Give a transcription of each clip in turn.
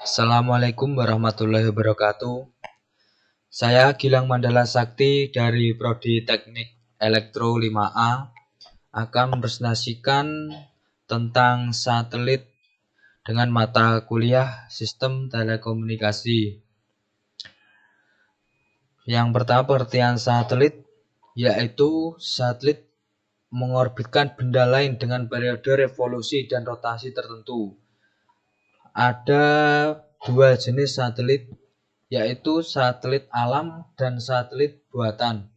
Assalamualaikum warahmatullahi wabarakatuh. Saya Gilang Mandala Sakti dari Prodi Teknik Elektro 5A akan mempresentasikan tentang satelit dengan mata kuliah Sistem Telekomunikasi. Yang pertama, pengertian satelit yaitu satelit mengorbitkan benda lain dengan periode revolusi dan rotasi tertentu. Ada dua jenis satelit, yaitu satelit alam dan satelit buatan.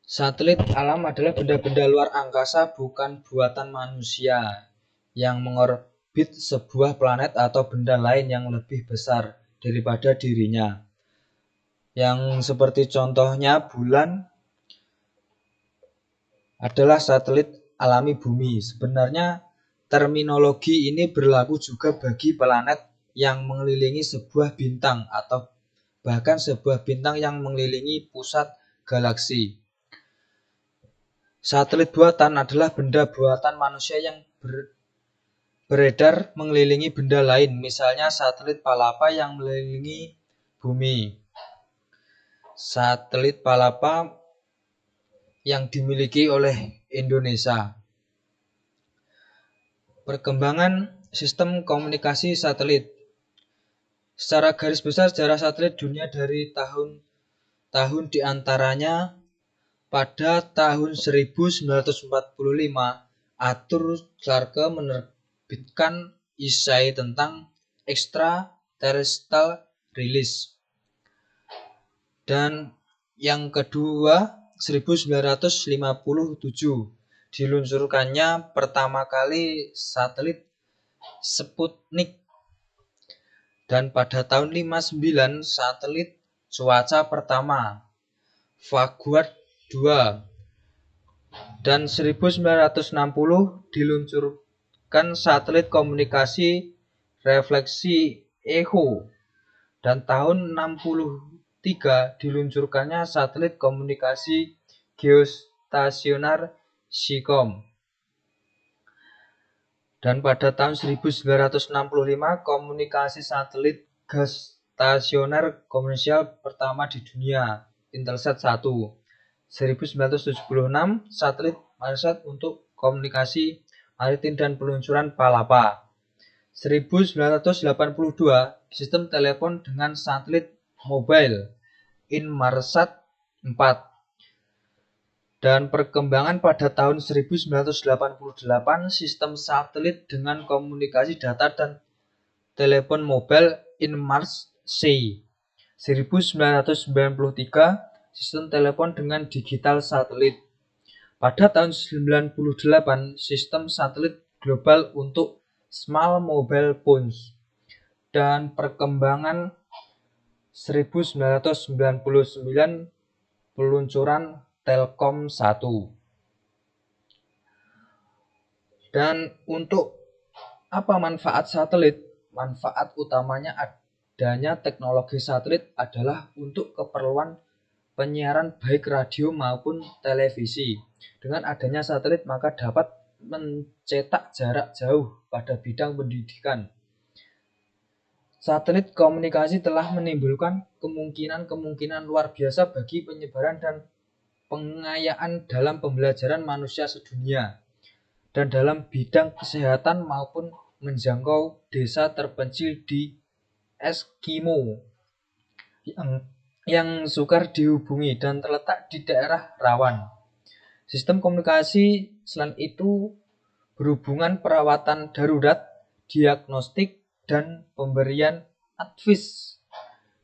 Satelit alam adalah benda-benda luar angkasa bukan buatan manusia yang mengorbit sebuah planet atau benda lain yang lebih besar daripada dirinya. Yang seperti contohnya bulan adalah satelit alami bumi. Sebenarnya terminologi ini berlaku juga bagi planet yang mengelilingi sebuah bintang atau bahkan sebuah bintang yang mengelilingi pusat galaksi. Satelit buatan adalah benda buatan manusia yang beredar mengelilingi benda lain, misalnya satelit Palapa yang mengelilingi bumi. Satelit Palapa yang dimiliki oleh Indonesia. Perkembangan sistem komunikasi satelit. Secara garis besar sejarah satelit dunia dari tahun diantaranya pada tahun 1945 Arthur Clarke menerbitkan esai tentang extraterrestrial release. Dan yang kedua 1957 diluncurkannya pertama kali satelit Sputnik. Dan pada tahun 59 satelit cuaca pertama Vanguard 2. Dan 1960 diluncurkan satelit komunikasi refleksi Echo. Dan tahun 63 diluncurkannya satelit komunikasi geostasioner SEACOM. Dan pada tahun 1965 komunikasi satelit geostasioner komersial pertama di dunia, Intelsat 1. 1976 satelit Marsat untuk komunikasi maritim dan peluncuran Palapa. 1982 sistem telepon dengan satelit mobile Inmarsat 4. Dan perkembangan pada tahun 1988 sistem satelit dengan komunikasi data dan telepon mobile Inmarsat. 1993 sistem telepon dengan digital satelit. Pada tahun 1998 sistem satelit global untuk small mobile phones. Dan perkembangan 1999 peluncuran Telkom 1. Dan untuk apa manfaat satelit? Manfaat utamanya adanya teknologi satelit adalah untuk keperluan penyiaran baik radio maupun televisi. Dengan adanya satelit maka dapat mencetak jarak jauh pada bidang pendidikan. Satelit komunikasi telah menimbulkan kemungkinan luar biasa bagi penyebaran dan pengayaan dalam pembelajaran manusia sedunia dan dalam bidang kesehatan maupun menjangkau desa terpencil di Eskimo yang sukar dihubungi dan terletak di daerah rawan. Sistem komunikasi selain itu berhubungan perawatan darurat, diagnostik, dan pemberian advice.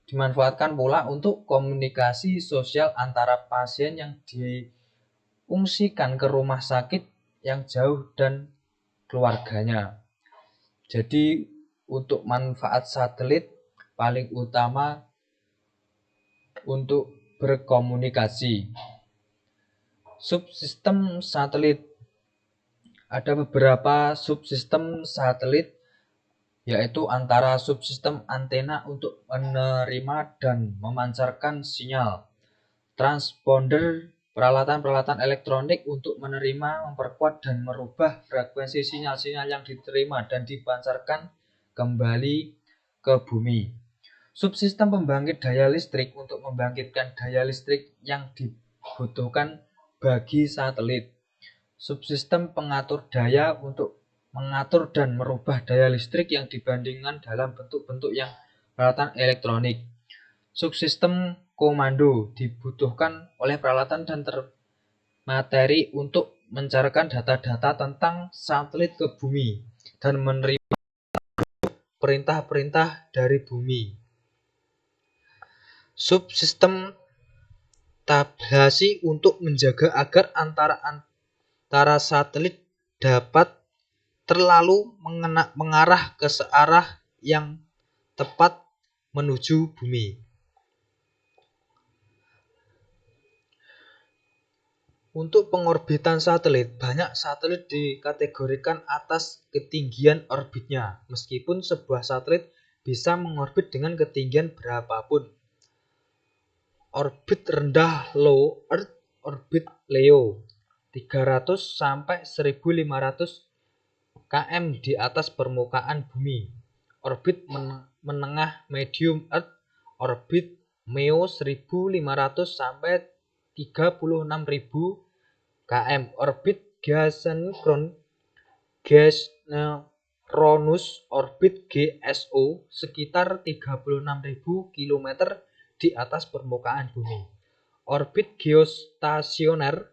Dimanfaatkan pula untuk komunikasi sosial antara pasien yang diungsikan ke rumah sakit yang jauh dan keluarganya. Jadi untuk manfaat satelit paling utama untuk berkomunikasi. Subsistem satelit. Ada beberapa subsistem satelit, yaitu antara subsistem antena untuk menerima dan memancarkan sinyal, transponder, peralatan-peralatan elektronik untuk menerima, memperkuat, dan merubah frekuensi sinyal-sinyal yang diterima dan dipancarkan kembali ke bumi. Subsistem pembangkit daya listrik untuk membangkitkan daya listrik yang dibutuhkan bagi satelit. Subsistem pengatur daya untuk mengatur dan merubah daya listrik yang dibandingkan dalam bentuk-bentuk yang peralatan elektronik. Subsistem komando dibutuhkan oleh peralatan dan materi untuk mencarkan data-data tentang satelit ke bumi dan menerima perintah-perintah dari bumi. Subsistem tablasi untuk menjaga agar antara satelit dapat terlalu mengarah ke searah yang tepat menuju bumi. Untuk pengorbitan satelit, banyak satelit dikategorikan atas ketinggian orbitnya, meskipun sebuah satelit bisa mengorbit dengan ketinggian berapapun. Orbit rendah low Earth orbit LEO 300 sampai 1500 km di atas permukaan bumi. Orbit menengah medium Earth orbit MEO 1500 sampai 36.000 km. Orbit Geosynchronous orbit GSO sekitar 36.000 km di atas permukaan bumi. Orbit geostationary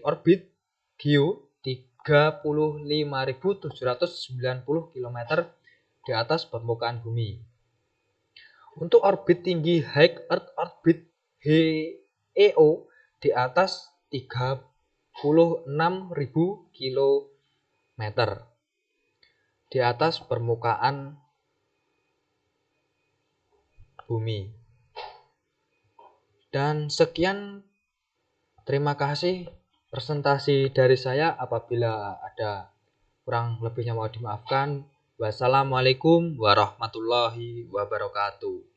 orbit GEO 35.790 km di atas permukaan bumi. Untuk orbit tinggi high Earth orbit HEO di atas 36.000 km di atas permukaan bumi. Dan sekian, terima kasih presentasi dari saya. Apabila ada kurang lebihnya mohon dimaafkan. Wassalamualaikum warahmatullahi wabarakatuh.